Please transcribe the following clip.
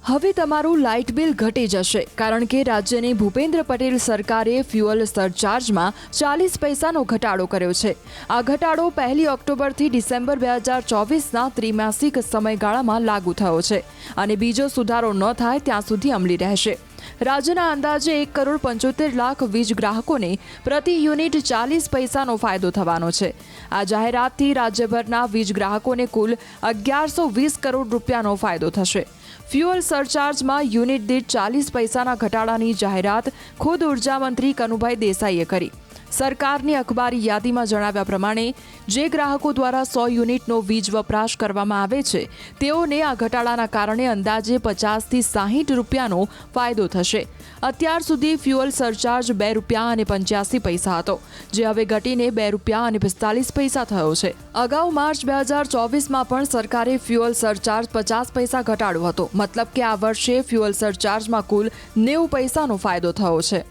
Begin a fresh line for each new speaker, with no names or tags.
હવે તમારું light bill ઘટી જશે કારણ કે રાજ્યની ભૂપેન્દ્ર પટેલ સરકારે ફ્યુઅલ સરચાર્જમાં 40 પૈસાનો ઘટાડો કર્યો છે। આ ઘટાડો 1 ઓક્ટોબરથી ડિસેમ્બર 2024ના ત્રિમાસિક સમયગાળામાં લાગુ થયો છે અને બીજો સુધારો ન થાય ત્યાં સુધી અમલી રહેશે। રાજ્યના અંદાજે 1,75 લાખ વીજ ગ્રાહકોને પ્રતિ યુનિટ 40 પૈસાનો ફાયદો થવાનો છે। આ જાહેરાતથી રાજ્યભરના વીજ ગ્રાહકોને કુલ 1120 કરોડ રૂપિયાનો ફાયદો થશે। ફ્યુઅલ સરચાર્જમાં યુનિટ દીઠ 40 પૈસાના ઘટાડાની જાહેરાત ખુદ ઉર્જા મંત્રી કનુભાઈ દેસાઈએ કરી। સરકારની અખબારી યાદીમાં જણાવ્યા પ્રમાણે જે ગ્રાહકો દ્વારા 100 યુનિટનો વીજ વપરાશ કરવામાં આવે છે તેઓને આ ઘટાડાના કારણે અંદાજે 50 થી 60 રૂપિયાનો ફાયદો થશે। અત્યાર સુધી ફ્યુઅલ સરચાર્જ 2 રૂપિયા અને 85 પૈસા હતો, જે હવે ઘટીને 2 રૂપિયા અને 45 પૈસા થયો છે। અગાઉ માર્ચ 2024માં પણ સરકારે ફ્યુઅલ સરચાર્જ 50 પૈસા ઘટાડ્યો હતો, મતલબ કે આ વર્ષે ફ્યુઅલ સરચાર્જમાં કુલ 90 પૈસાનો ફાયદો થયો છે।